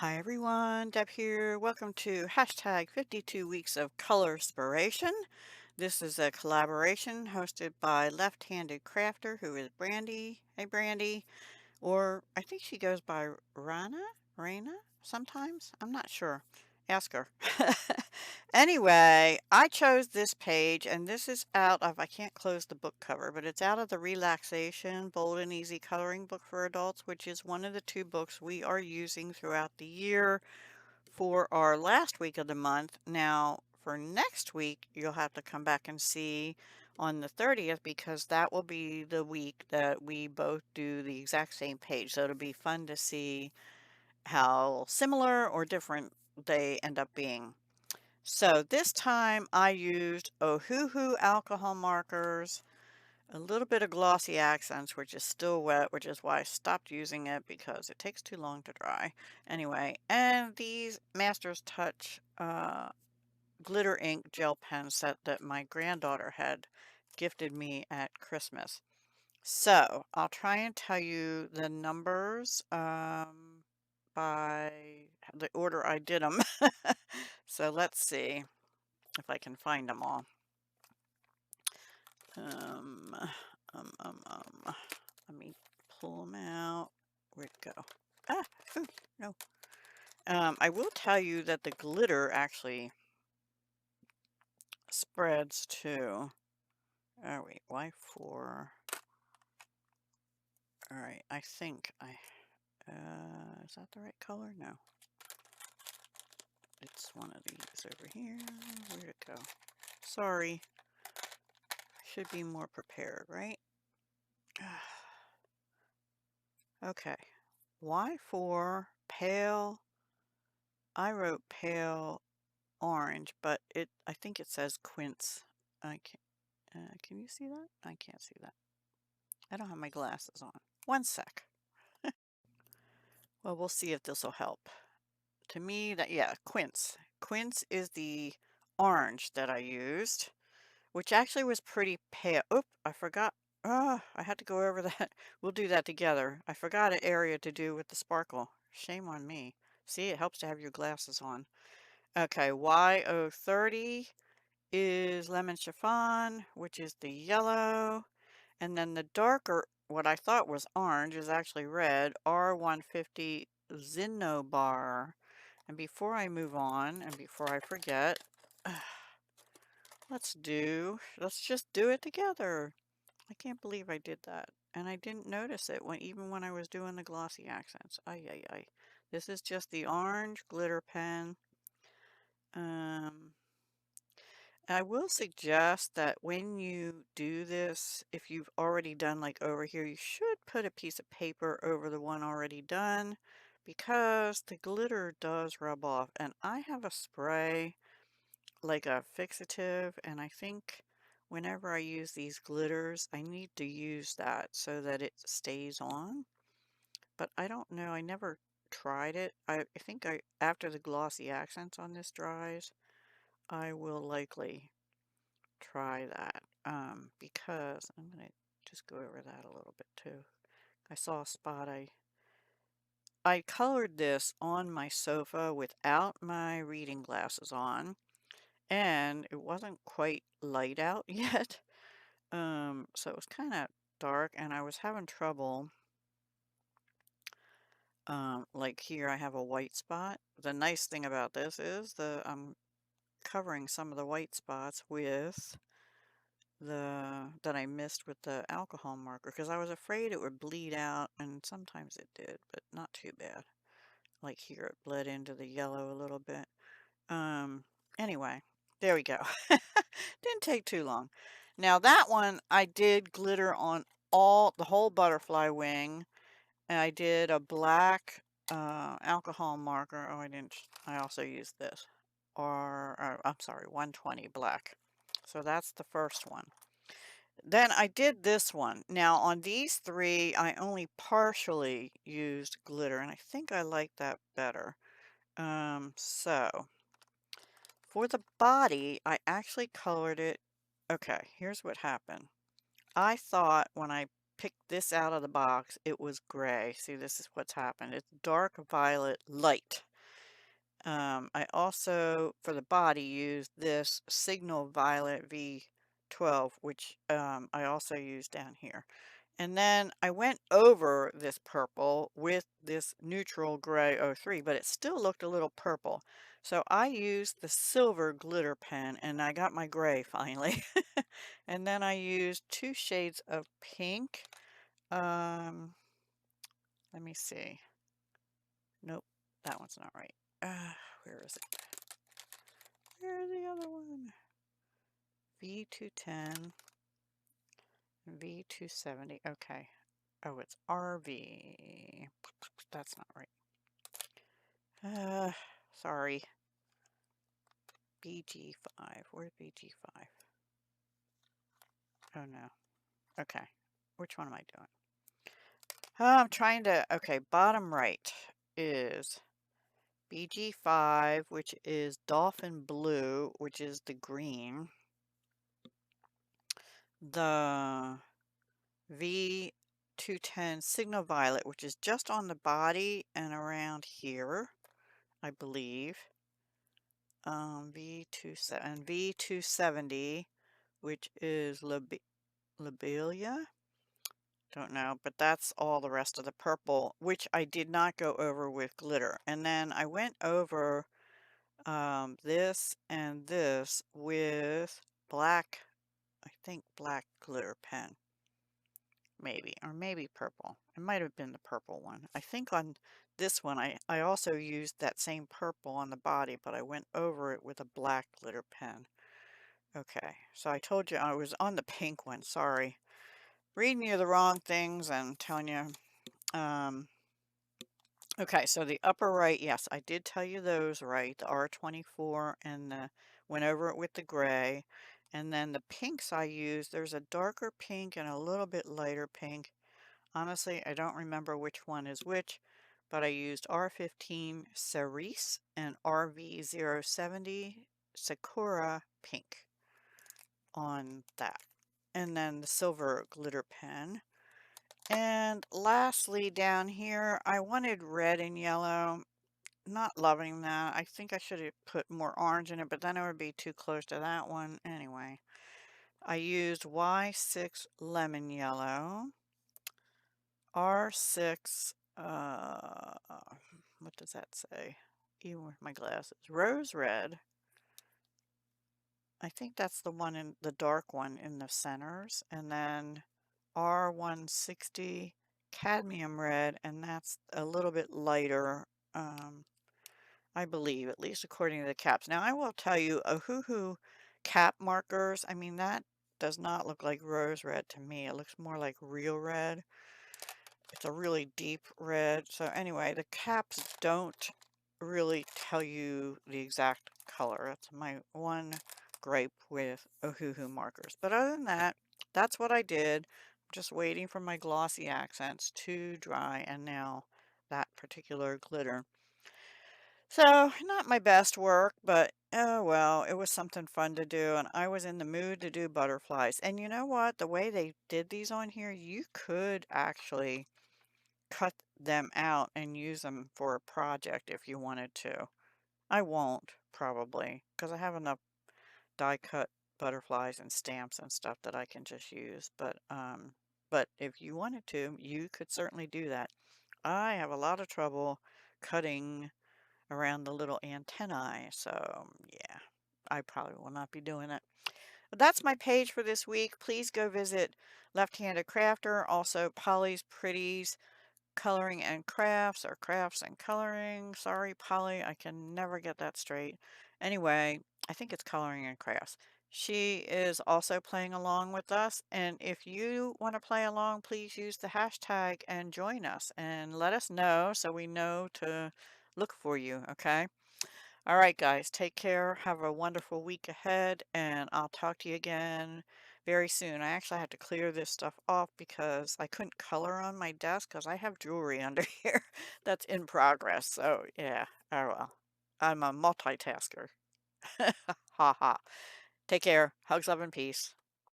Hi everyone, Deb here. Welcome to hashtag 52 Weeks of Colorspiration. This is a collaboration hosted by left-handed crafter who is Brandy. Hey Brandy. Or I think she goes by Raina sometimes. I'm not sure. Ask her. Anyway, I chose this page and this is out of, I can't close the book cover, but it's out of the Relaxation Bold and Easy Coloring Book for Adults, which is one of the two books we are using throughout the year for our last week of the month. Now, for next week, you'll have to come back and see on the 30th because that will be the week that we both do the exact same page. So it'll be fun to see how similar or different they end up being. So this time I used Ohuhu alcohol markers, a little bit of glossy accents, which is still wet, which is why I stopped using it because it takes too long to dry. Anyway, and these Master's Touch glitter ink gel pen set that my granddaughter had gifted me at Christmas. So I'll try and tell you the numbers by the order I did them. So let's see if I can find them all. Um, um, um, um, Let me pull them out. Where'd it go? Ah, ooh, no. I will tell you that the glitter actually spreads too. Oh, wait, why 4? All right, I think is that the right color? No. It's one of these over here. Where'd it go? Sorry. Should be more prepared, right? Okay. Why 4 pale? I wrote pale orange, but I think it says quince. Can you see that? I can't see that. I don't have my glasses on. One sec. Well, we'll see if this will help. To me, yeah, quince. Quince is the orange that I used, which actually was pretty pale. Oop, I forgot. Oh, I had to go over that. We'll do that together. I forgot an area to do with the sparkle. Shame on me. See, it helps to have your glasses on. Okay, YO30 is lemon chiffon, which is the yellow. And then the darker, what I thought was orange, is actually red, R150 Zinnobar. And before I move on, and before I forget, let's just do it together. I can't believe I did that. And I didn't notice it even when I was doing the glossy accents. Ay, ay, ay. This is just the orange glitter pen. I will suggest that when you do this, if you've already done like over here, you should put a piece of paper over the one already done because the glitter does rub off. And I have a spray, like a fixative, and I think whenever I use these glitters, I need to use that so that it stays on. But I don't know, I never tried it. I think after the glossy accents on this dries, I will likely try that because I'm going to just go over that a little bit too. I saw a spot. I colored this on my sofa without my reading glasses on, and it wasn't quite light out yet. So it was kind of dark, and I was having trouble. Like here, I have a white spot. The nice thing about this is I'm covering some of the white spots with that I missed with the alcohol marker because I was afraid it would bleed out, and sometimes it did, but not too bad. Like here, it bled into the yellow a little bit. Um, anyway, there we go. Didn't take too long. Now that one I did glitter on the whole butterfly wing, and I did a black alcohol marker. Oh, I didn't. I also used this, or I'm sorry, 120 black. So that's the first one. Then I did this one. Now on these 3, I only partially used glitter, and I think I like that better. So for the body, I actually colored it. Okay, here's what happened. I thought when I picked this out of the box, it was gray. See, this is what's happened. It's dark violet light. I also, for the body, used this Signal Violet V12, which I also use down here. And then I went over this purple with this neutral gray '03, but it still looked a little purple. So I used the silver glitter pen and I got my gray finally. And then I used two shades of pink. Um, Let me see. Nope, that one's not right. Where is it? Where's the other one? V210, V270. Okay. Oh, it's RV. That's not right. Sorry. BG5. Where's BG5? Oh no. Okay. Which one am I doing? I'm trying to. Okay, bottom right is BG5, which is Dolphin Blue, which is the green. The V210 Signal Violet, which is just on the body and around here, I believe. V270, which is Lobelia. Don't know, but that's all the rest of the purple, which I did not go over with glitter. And then I went over this and this with black, I think black glitter pen. Maybe, or maybe purple. It might have been the purple one. I think on this one, I also used that same purple on the body, but I went over it with a black glitter pen. Okay, so I told you I was on the pink one, sorry. Reading you the wrong things and telling you. Okay, so the upper right, yes, I did tell you those right, the R24 and the, went over it with the gray. And then the pinks I used, there's a darker pink and a little bit lighter pink. Honestly, I don't remember which one is which, but I used R15 Cerise and RV070 Sakura Pink on that. And then the silver glitter pen. And lastly, down here, I wanted red and yellow. Not loving that. I think I should have put more orange in it, but then it would be too close to that one. Anyway, I used Y6 lemon yellow. R6, what does that say? Even with my glasses. Rose red. I think that's the one in the dark one in the centers. And then R160 cadmium red, and that's a little bit lighter, I believe, at least according to the caps. Now, I will tell you, Ohuhu cap markers, I mean, that does not look like rose red to me. It looks more like real red. It's a really deep red. So anyway, the caps don't really tell you the exact color. That's my one gripe with Ohuhu markers. But other than that, that's what I did. I'm just waiting for my glossy accents to dry, and now that particular glitter. So, not my best work, but oh well, it was something fun to do, and I was in the mood to do butterflies. And you know what? The way they did these on here, you could actually cut them out and use them for a project if you wanted to. I won't, probably, because I have enough die cut butterflies and stamps and stuff that I can just use. But if you wanted to, you could certainly do that. I have a lot of trouble cutting around the little antennae, so yeah, I probably will not be doing it. But that's my page for this week. Please go visit Left-Handed Crafter, also Polly's Pretties Coloring and Crafts, or Crafts and Coloring. Sorry, Polly, I can never get that straight. Anyway, I think it's Coloring and Crafts. She is also playing along with us, and if you want to play along, please use the hashtag and join us and let us know so we know to look for you, okay? All right, guys, take care. Have a wonderful week ahead, and I'll talk to you again very soon. I actually had to clear this stuff off because I couldn't color on my desk because I have jewelry under here that's in progress. So, yeah, oh well. I'm a multitasker. Ha ha. Take care. Hugs, love, and peace.